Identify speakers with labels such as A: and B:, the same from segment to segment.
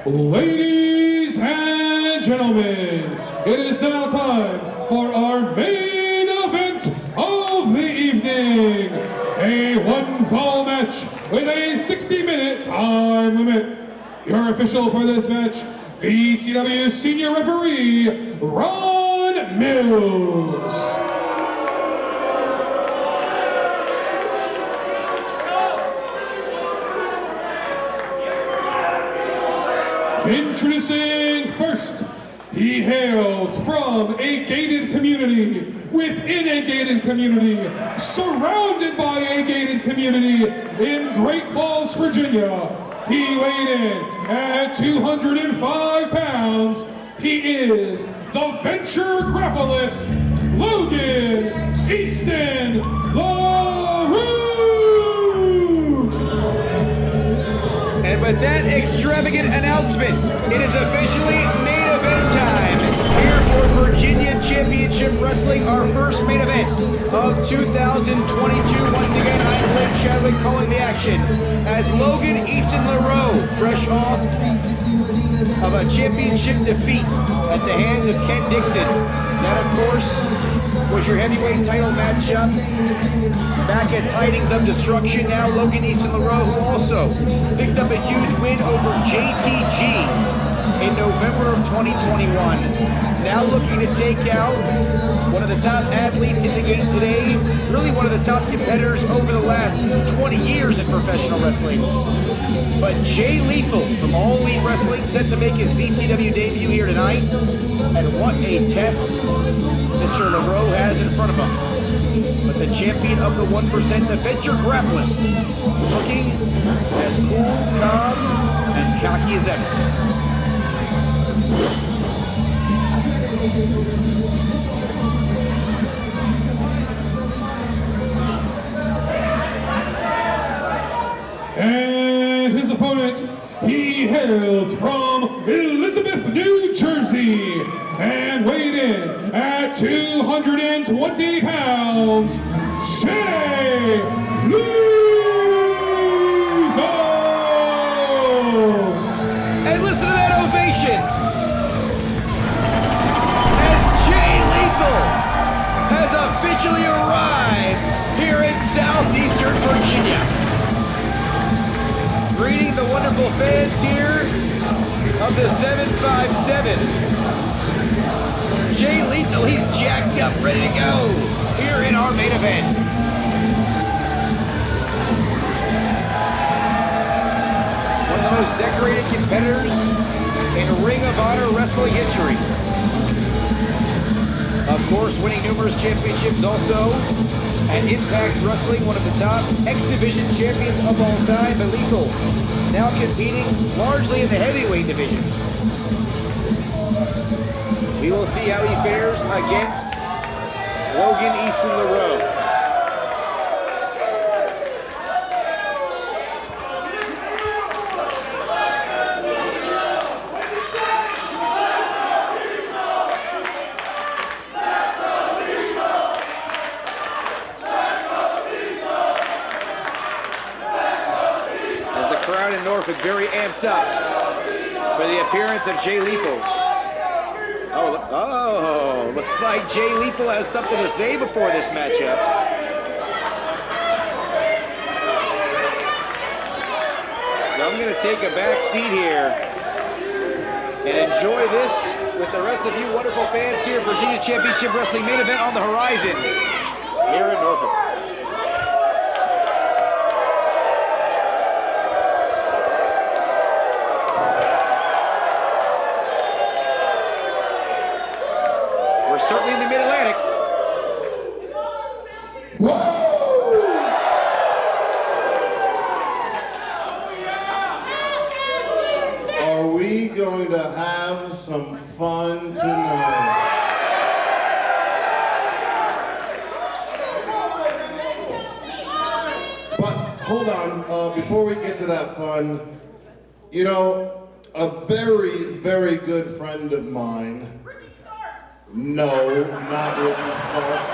A: Ladies and gentlemen, it is now time for our main event of the evening. A one-fall match with a 60-minute time limit. Your official for this match, VCW Senior Referee, Ron Mills. Introducing first, he hails from a gated community, within a gated community, surrounded by a gated community in Great Falls, Virginia. He weighed in at 205 pounds. He is the venture grappleist, Logan Easton Laroux.
B: And with that extravagant announcement, it is officially main event time here for Virginia Championship Wrestling, our first main event of 2022. Once again, I'm Chadwick calling the action as Logan Easton Laroux, fresh off of a championship defeat at the hands of Ken Dixon. That, of course, was your heavyweight title matchup back at Tidings of Destruction. Now Logan Easton Laroux, who also picked up a huge win over JTG in November of 2021. Now looking to take out one of the top athletes in the game today, really one of the top competitors over the last 20 years in professional wrestling. But Jay Lethal from All Elite Wrestling set to make his VCW debut here tonight. And what a test Mr. Laroux has in front of him. But the champion of the 1%, the venture grapplist, looking as cool, calm, and cocky as ever.
A: And his opponent, he hails from Elizabeth, New Jersey, and weighed in at 220 pounds, Jay Lethal!
B: And listen to that ovation as Jay Lethal has officially arrived here in southeastern Virginia. Greeting the wonderful fans here of the 757. Jay Lethal, he's jacked up, ready to go here in our main event. One of the most decorated competitors in Ring of Honor wrestling history. Of course, winning numerous championships also. And Impact Wrestling, one of the top X-Division champions of all time, but Lethal now competing largely in the heavyweight division. We will see how he fares against Logan Easton Laroux. Crowd in Norfolk very amped up for the appearance of Jay Lethal. Oh, looks like Jay Lethal has something to say before this matchup. So I'm going to take a back seat here and enjoy this with the rest of you wonderful fans here. Virginia Championship Wrestling main event on the horizon here in Norfolk. Certainly in the Mid-Atlantic.
C: Whoa! Are we going to have some fun tonight? But hold on, before we get to that fun, you know, a very, very good friend of mine. No, not Ricky Starks.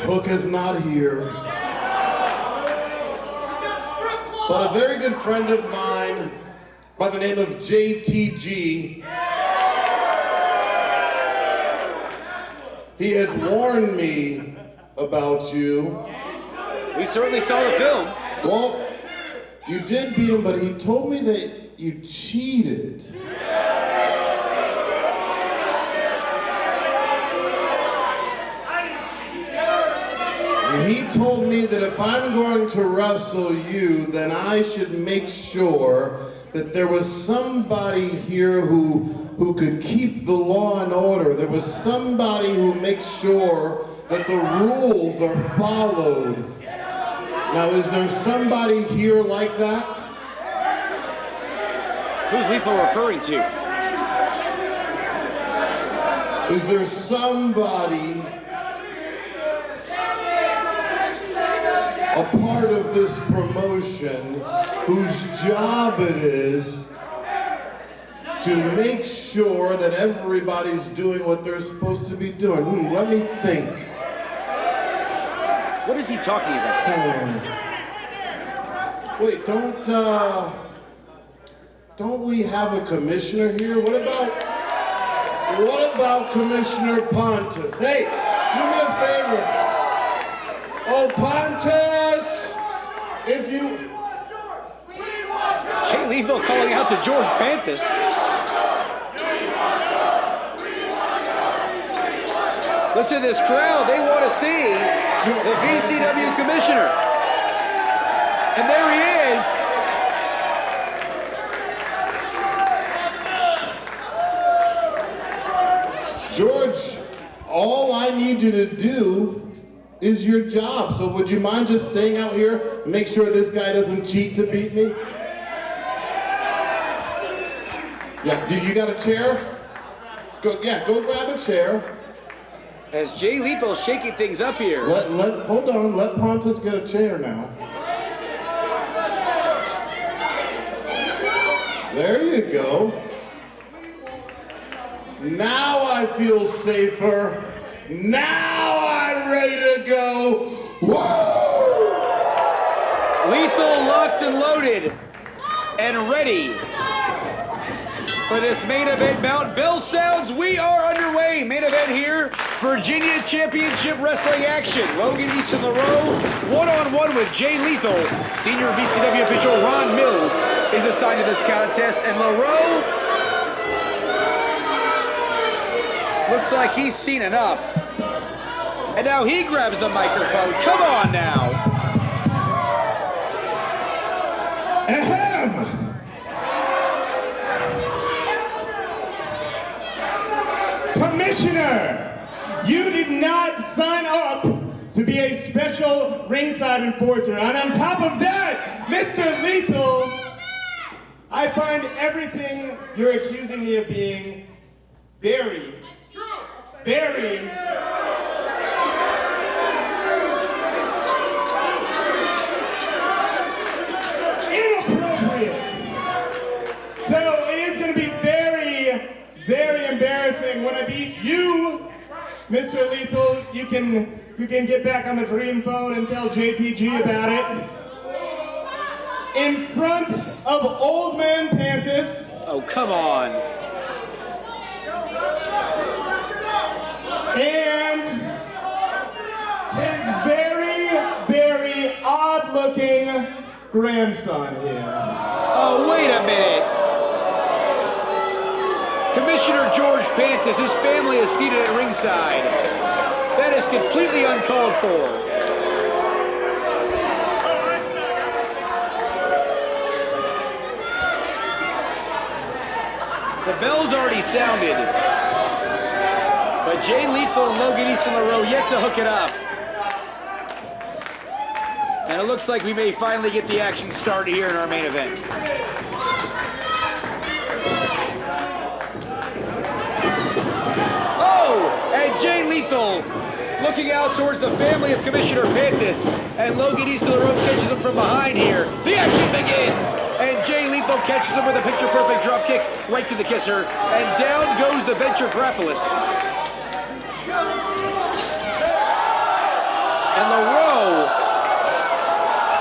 C: Hook is not here. but a very good friend of mine by the name of JTG. He has warned me about you.
B: We certainly saw the film.
C: Well, you did beat him, but he told me that you cheated. And he told me that if I'm going to wrestle you, then I should make sure that there was somebody here who could keep the law and order. There was somebody who makes sure that the rules are followed. Now, is there somebody here like that?
B: Who's Lethal referring to?
C: Is there somebody a part of this promotion whose job it is to make sure that everybody's doing what they're supposed to be doing? Let me think.
B: What is he talking about?
C: Wait, don't we have a commissioner here? What about Commissioner Pontus? Hey, do me a favor. Oh, Pontus, if you...
B: Jay Lethal calling out to George Pantis. Listen to this crowd. They want to see the VCW commissioner. And there he is.
C: George, all I need you to do is your job. So would you mind just staying out here and make sure this guy doesn't cheat to beat me? Yeah, you got a chair? Go grab a chair.
B: As Jay Lethal shaking things up here.
C: Hold on, let Pontus get a chair now. There you go. Now I feel safer. Now I'm ready to go. Woo!
B: Lethal locked and loaded and ready for this main event bout. Bell sounds, we are underway. Main event here, Virginia Championship Wrestling action. Logan Easton Laroux, one-on-one with Jay Lethal. Senior VCW official Ron Mills is assigned to this contest, and Laroux looks like he's seen enough. And now he grabs the microphone. Come on now.
D: Ahem! Commissioner, you did not sign up to be a special ringside enforcer. And on top of that, Mr. Lethal, I find everything you're accusing me of being very inappropriate. So it is going to be very embarrassing when I beat you, Mr. Lethal. You can get back on the dream phone and tell JTG about it. In front of Old Man Pantis.
B: Oh, come on.
D: And his very odd-looking grandson here.
B: Oh, wait a minute. Commissioner George Pantis, his family is seated at ringside. That is completely uncalled for. The bell's already sounded. But Jay Lethal and Logan Easton Laroux yet to hook it up. And it looks like we may finally get the action started here in our main event. Oh, and Jay Lethal looking out towards the family of Commissioner Pantis, and Logan Easton Laroux catches him from behind here. The action begins, and Jay Lethal catches him with a picture-perfect drop kick right to the kisser, and down goes the ventriloquist. And Laroux,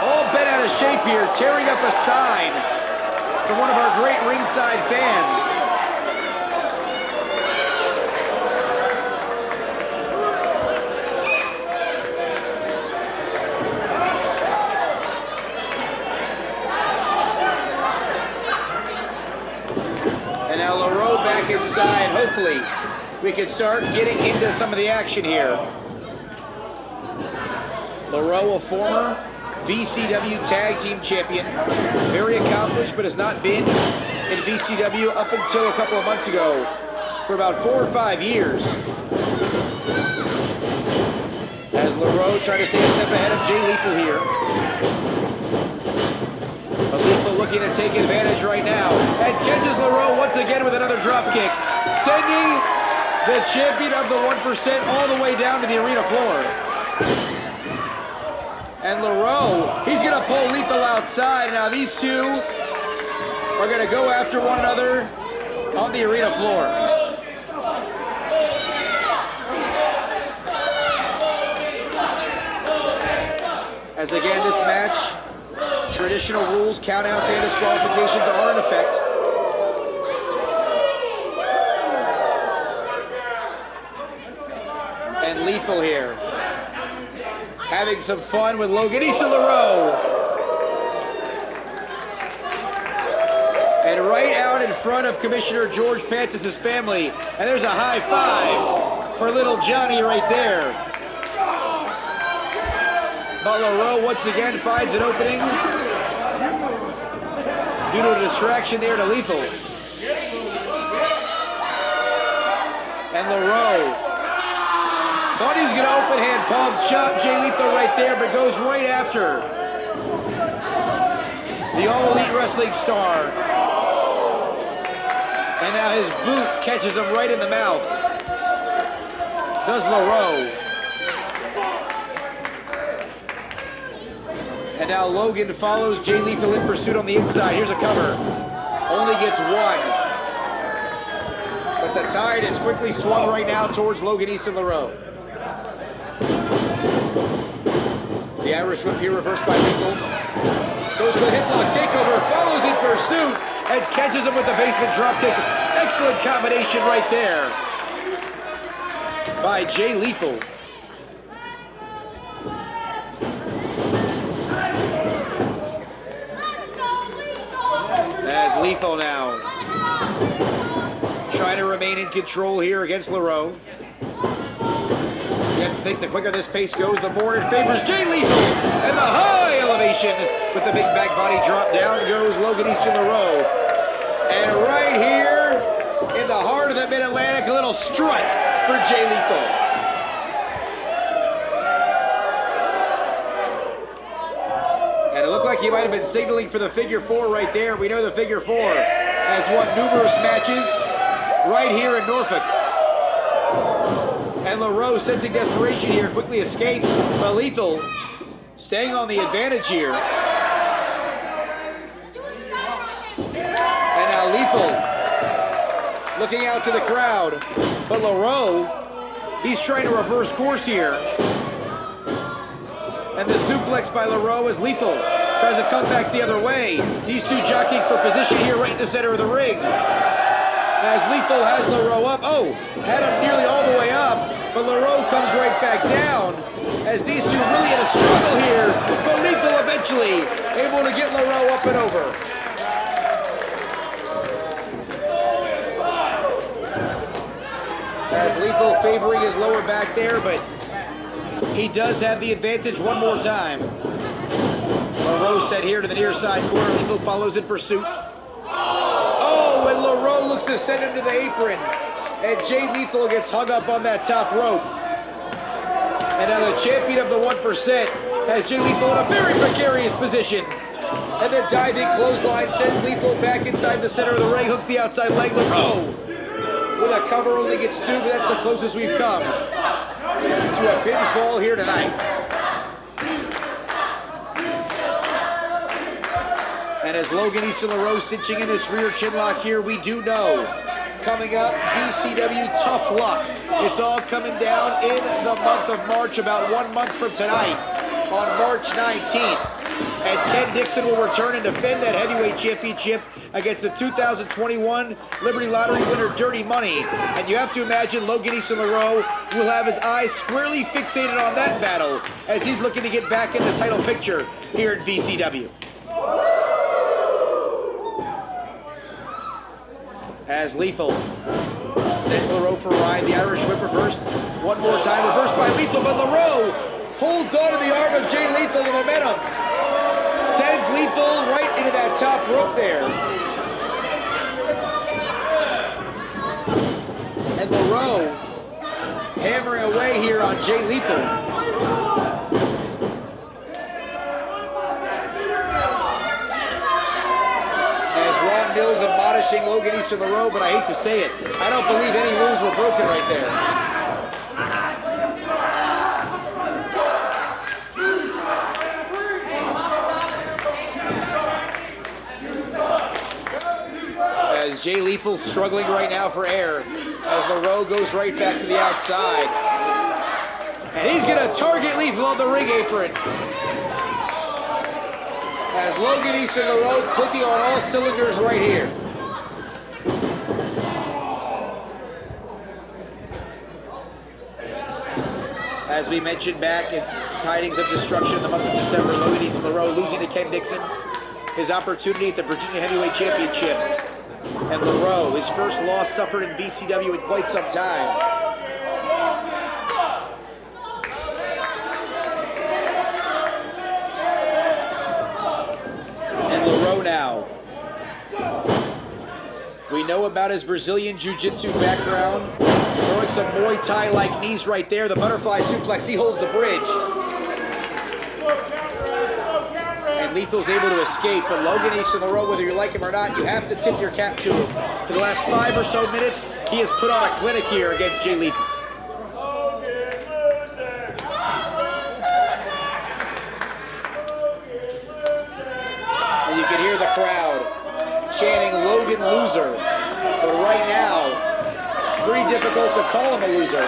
B: all bent out of of shape here, tearing up a sign from one of our great ringside fans. And now Laroux back inside. Hopefully, we can start getting into some of the action here. Laroux, a former VCW Tag Team Champion, very accomplished, but has not been in VCW up until a couple of months ago for about 4 or 5 years. As Laroux trying to stay a step ahead of Jay Lethal here. But Lethal looking to take advantage right now and catches Laroux once again with another drop kick, sending the champion of the 1% all the way down to the arena floor. And Laroux, he's gonna pull Lethal outside. Now these two are gonna go after one another on the arena floor. As again, this match, traditional rules, countouts, and disqualifications are in effect. And Lethal here, having some fun with Logan Easton Laroux. And right out in front of Commissioner George Pantis' family. And there's a high five for little Johnny right there. But Laroux once again finds an opening due to a distraction there to Lethal. And Laroux thought he was going to open hand palm chop Jay Lethal right there, but goes right after the All Elite Wrestling star. And now his boot catches him right in the mouth. Does Laroux. And now Logan follows Jay Lethal in pursuit on the inside. Here's a cover. Only gets one. But the tide is quickly swung right now towards Logan Easton Laroux. The Irish whip here reversed by Lethal. Goes to the hip-lock takeover, follows in pursuit, and catches him with the basement dropkick. Excellent combination right there by Jay Lethal. As Lethal now trying to remain in control here against Laroux. You have to think the quicker this pace goes, the more it favors Jay Lethal. And the high elevation with the big back body drop down goes Logan Easton Laroux. And right here in the heart of the Mid-Atlantic, a little strut for Jay Lethal. And it looked like he might have been signaling for the figure four right there. We know the figure four has won numerous matches right here in Norfolk. And Laroux, sensing desperation here, quickly escapes. But Lethal staying on the advantage here. And now Lethal looking out to the crowd. But Laroux, he's trying to reverse course here. And the suplex by Laroux as Lethal tries to come back the other way. These two jockeying for position here right in the center of the ring. As Lethal has Laroux up. Oh, had him nearly all the way up. But Laroux comes right back down. As these two really in a struggle here. But Lethal eventually able to get Laroux up and over. As Lethal favoring his lower back there, but he does have the advantage one more time. Laroux set here to the near side corner. Lethal follows in pursuit. Oh, and Laroux looks to send him to the apron. And Jay Lethal gets hung up on that top rope. And now the champion of the 1% has Jay Lethal in a very precarious position. And then diving clothesline sends Lethal back inside the center of the ring. Hooks the outside leg. Laroux with a cover only gets two, but that's the closest we've come to a pinfall here tonight. And as Logan Easton Laroux cinching in this rear chin lock here, we do know coming up, VCW Tough Luck. It's all coming down in the month of March, about 1 month from tonight, on March 19th. And Ken Dixon will return and defend that heavyweight championship against the 2021 Liberty Lottery winner Dirty Money. And you have to imagine Logan Easton Laroux will have his eyes squarely fixated on that battle as he's looking to get back in the title picture here at VCW. As Lethal sends Laroux for a ride, the Irish Whip reversed. One more time, reversed by Lethal, but Laroux holds on to the arm of Jay Lethal, the momentum. Sends Lethal right into that top rope there. And Laroux hammering away here on Jay Lethal. As Ron Mills admonishing Logan Easton Laroux, but I hate to say it, I don't believe any rules were broken right there. As Jay Lethal's struggling right now for air, as Laroux goes right back to the outside. And he's gonna target Lethal on the ring apron. As Logan Easton Laroux clicking on all cylinders right here. As we mentioned back in Tidings of Destruction in the month of December, Logan Easton Laroux losing to Ken Dixon, his opportunity at the Virginia Heavyweight Championship. And Laroux, his first loss suffered in VCW in quite some time. And Laroux now. We know about his Brazilian Jiu-Jitsu background. Throwing some Muay Thai-like knees right there. The butterfly suplex, he holds the bridge. And Lethal's able to escape, but Logan Easton Laroux, whether you like him or not, you have to tip your cap to him. For the last 5 or so minutes, he has put on a clinic here against Jay Lethal. And you can hear the crowd chanting Logan loser, but right now, pretty difficult to call him a loser.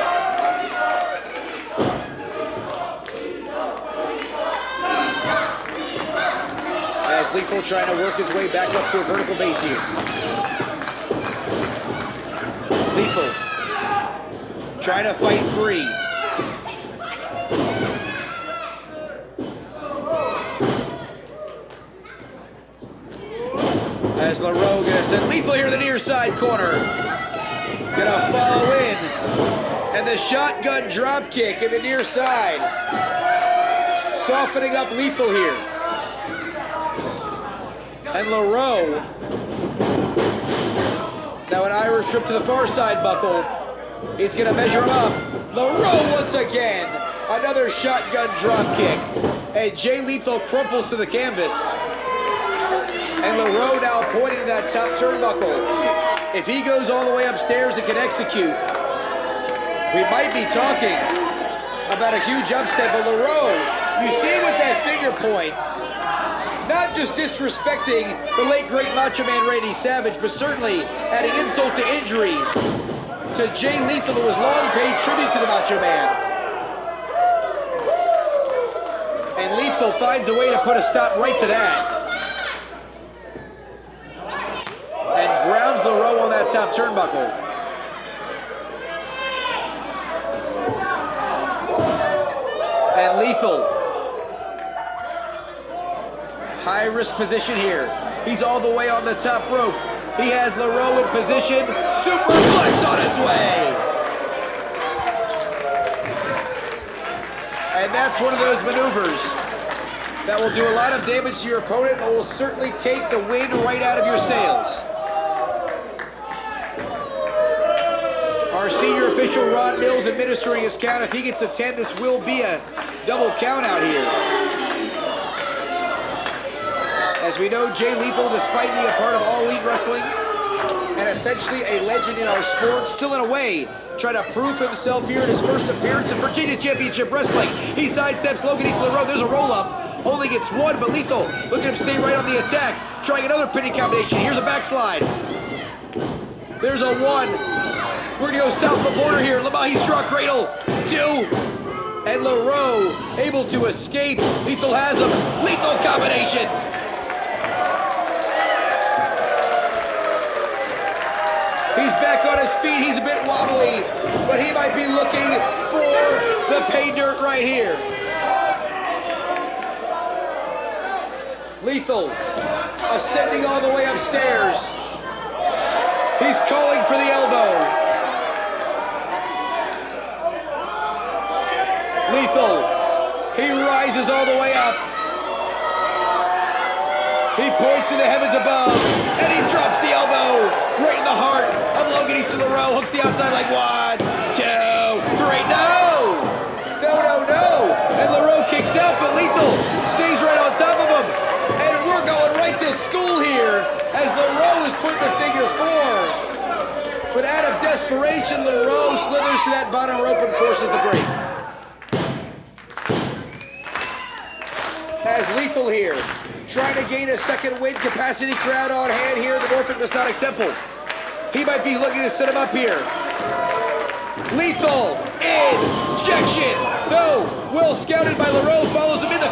B: As Lethal trying to work his way back up to a vertical base here. Lethal trying to fight free. As Laroux gonna send Lethal here to the near side corner. Gonna follow in. And the shotgun drop kick in the near side. Softening up Lethal here. And Laroux, now an Irish trip to the far side buckle. He's gonna measure him up. Laroux once again, another shotgun drop kick. And Jay Lethal crumples to the canvas. And Laroux now pointing to that top turnbuckle. If he goes all the way upstairs and can execute, we might be talking about a huge upset. But Laroux, you see with that finger point, not just disrespecting the late great Macho Man Randy Savage, but certainly adding insult to injury to Jay Lethal, who was long paid tribute to the Macho Man. And Lethal finds a way to put a stop right to that. And grounds Laroux on that top turnbuckle. And Lethal, high risk position here. He's all the way on the top rope. He has Laroux in position. Superplex on its way. And that's one of those maneuvers that will do a lot of damage to your opponent, but will certainly take the wind right out of your sails. Our senior official, Ron Mills, administering his count. If he gets a 10, this will be a double count out here. As we know, Jay Lethal, despite being a part of All Elite Wrestling and essentially a legend in our sport, still in a way trying to prove himself here in his first appearance in Virginia Championship Wrestling. He sidesteps Logan Easton Laroux. There's a roll-up. Only gets one, but Lethal, look at him stay right on the attack. Trying another pinning combination. Here's a backslide. There's a one. We're going to go south of the border here. Lamahi straw cradle. 2. And Laroux able to escape. Lethal has him. Lethal combination. He's back on his feet. He's a bit wobbly, but he might be looking for the pay dirt right here. Lethal ascending all the way upstairs. He's calling for the elbow. Lethal, he rises all the way up. He points to the heavens above, and he drops the elbow right in the heart of Logan Easton Laroux. Hooks the outside like 1, 2, 3. No! No, no, no! And Laroux kicks out, but Lethal stays right on top of him. And we're going right to school here as Laroux is putting the figure 4. But out of desperation, Laroux slithers to that bottom rope and forces the break. As Lethal here, trying to gain a second win, capacity crowd on hand here at the Norfolk Masonic Temple. He might be looking to set him up here. Lethal, injection. No, well scouted by Laroux, follows him in the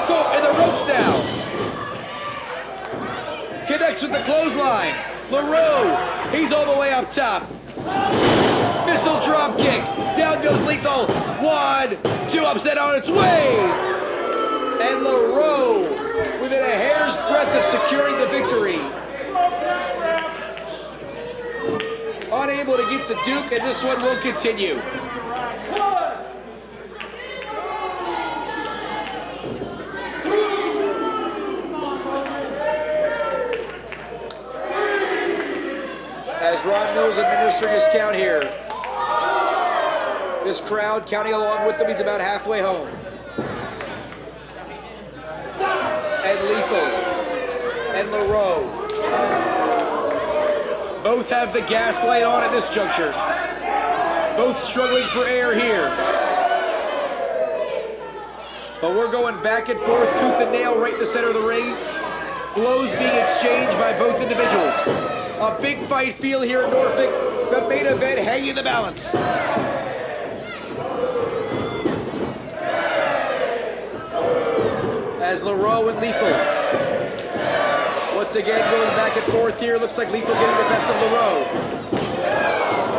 B: ropes now. Connects with the clothesline. Laroux, he's all the way up top. Missile drop kick. Down goes Lethal. 1, 2, upset on its way. And Laroux within a hair's breadth of securing the victory. Unable to get the Duke, and this one will continue. As Ron Mills administering his count here. This crowd counting along with him, he's about halfway home. And Lethal and Laroux both have the gas light on at this juncture. Both struggling for air here. But we're going back and forth, tooth and nail, right in the center of the ring. Blows being exchanged by both individuals. A big fight feel here in Norfolk. The main event hanging in the balance. As Laroux and Lethal once again going back and forth here. Looks like Lethal getting the best of Laroux.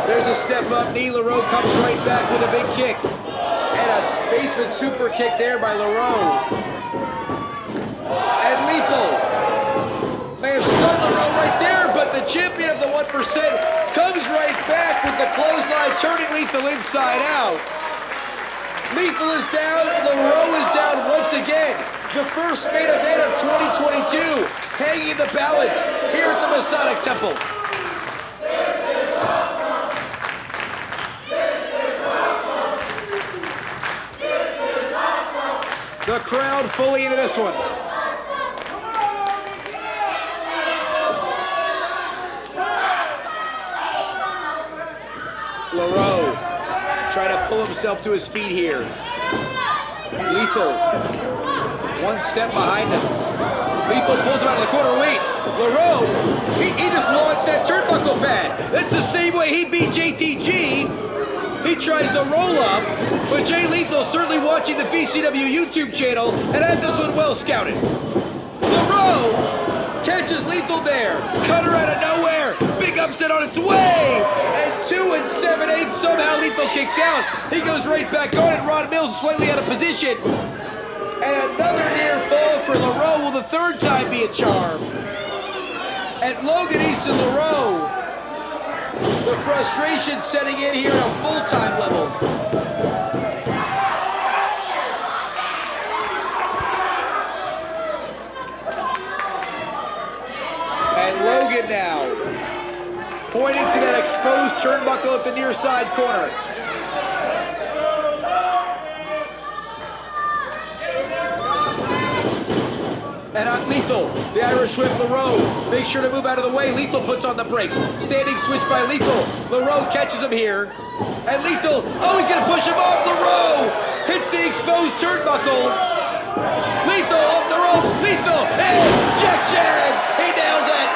B: There's a step up knee. Laroux comes right back with a big kick. And a basement super kick there by Laroux. And Lethal may have stunned Laroux right there, but the champion of the 1% comes right back with the clothesline, turning Lethal inside out. Lethal is down, Laroux is down once again. The first main event of 2022, hanging in the balance here at the Masonic Temple. The crowd fully into this one. Laroux trying to pull himself to his feet here. Lethal, one step behind him. Lethal pulls him out of the corner. Wait, Laroux, he just launched that turnbuckle pad. That's the same way he beat JTG. He tries to roll up, but Jay Lethal certainly watching the VCW YouTube channel and had this one well scouted. Laroux catches Lethal there. Cutter out of nowhere. Big upset on its way. And 2 7/8 somehow Lethal kicks out. He goes right back on it. Ron Mills slightly out of position. And another near fall for Laroux. Will the third time be a charm? And Logan Easton Laroux. The frustration setting in here at a full-time level. And Logan now pointing to that exposed turnbuckle at the near side corner. And on Lethal, the Irish whip. Laroux makes sure to move out of the way. Lethal puts on the brakes. Standing switch by Lethal. Laroux catches him here. And Lethal, oh, he's going to push him off. Laroux hits the exposed turnbuckle. Lethal off the ropes. Lethal, injection. He nails it.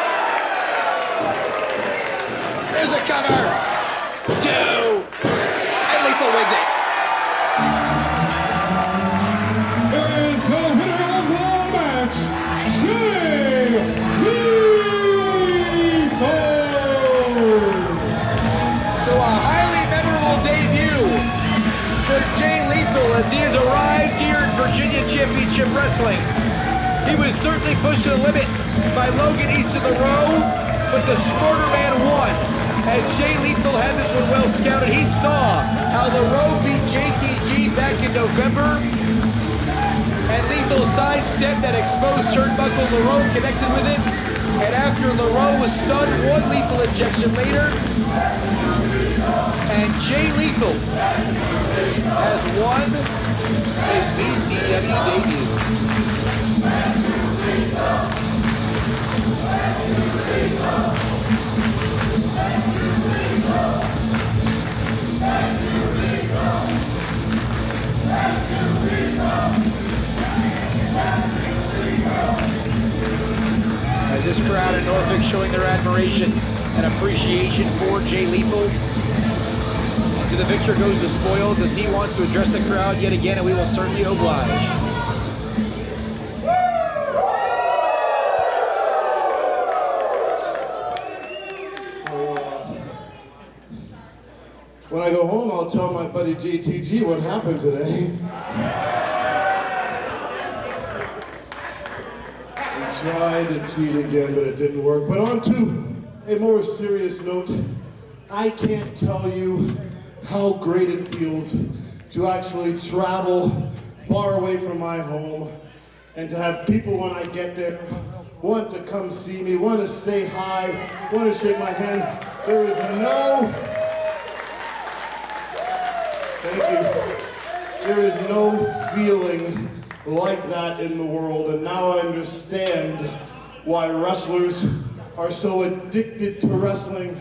B: There's a cover. 2. And Lethal wins it. as he has arrived here in Virginia Championship Wrestling. He was certainly pushed to the limit by Logan Easton Laroux, but the smarter man won. As Jay Lethal had this one well scouted, he saw how Laroux beat JTG back in November, and Lethal sidestepped that exposed turnbuckle. Laroux connected with it, and after Laroux was stunned, one lethal injection later, and Jay Lethal has won his VCW debut. As this crowd in Norfolk showing their admiration and appreciation for Jay Lethal. To the victor goes the spoils, as he wants to address the crowd yet again, and we will certainly oblige.
C: When I go home, I'll tell my buddy JTG what happened today. We tried to cheat again, but it didn't work. But on to a more serious note, I can't tell you how great it feels to actually travel far away from my home and to have people when I get there want to come see me, want to say hi, want to shake my hand. There is no... Thank you. There is no feeling like that in the world, and now I understand why wrestlers are so addicted to wrestling.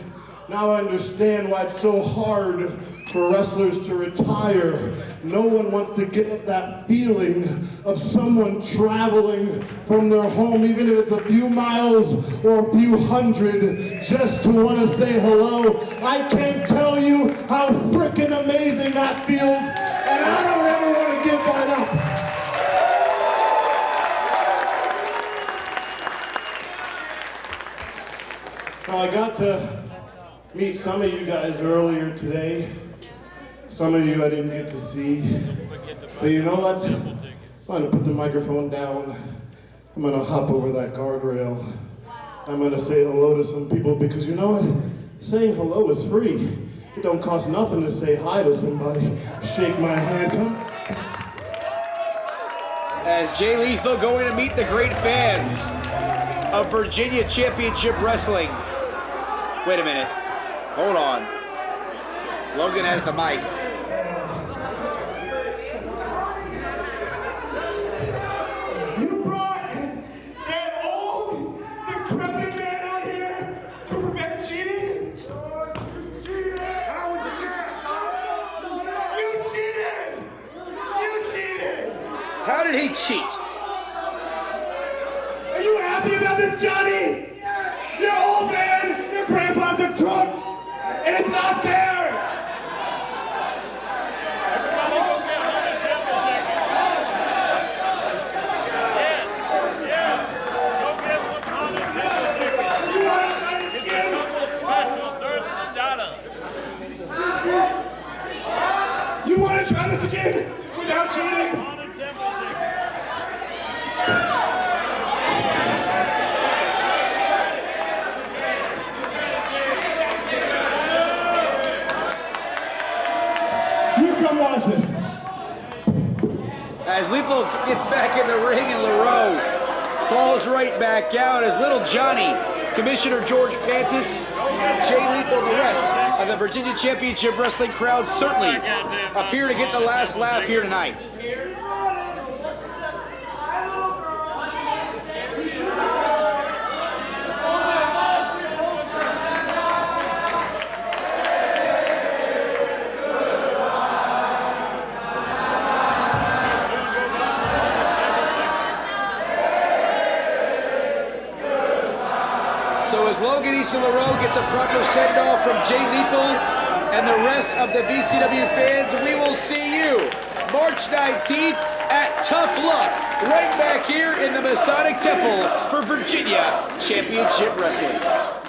C: Now I understand why it's so hard for wrestlers to retire. No one wants to give up that feeling of someone traveling from their home, even if it's a few miles or a few hundred, just to want to say hello. I can't tell you how freaking amazing that feels, and I don't ever want to give that up. Now, I got to meet some of you guys earlier today. Some of you I didn't get to see. But you know what? I'm going to put the microphone down. I'm going to hop over that guardrail. I'm going to say hello to some people, because you know what? Saying hello is free. It don't cost nothing to say hi to somebody. Shake my hand. Come.
B: As Jay Lethal going to meet the great fans of Virginia Championship Wrestling. Wait a minute. Hold on. Logan has the mic.
D: You brought that old, decrepit man out here to prevent cheating? You cheated! You cheated!
B: How did he cheat?
D: Are you happy about this, Johnny? Your old man, your grandpa's a crook, and it's not fair! You want to try this again without cheating? You come watch this.
B: As Lethal gets back in the ring and Laroux falls right back out, as little Johnny, Commissioner George Pantis, Jay Lethal, and the rest of the Virginia Championship Wrestling crowd certainly appear to get the last laugh here tonight. So as Logan Easton Laroux gets a proper send-off from Jay Lethal and the rest of the VCW fans, we will see you March 19th at Tough Luck, right back here in the Masonic Temple for Virginia Championship Wrestling.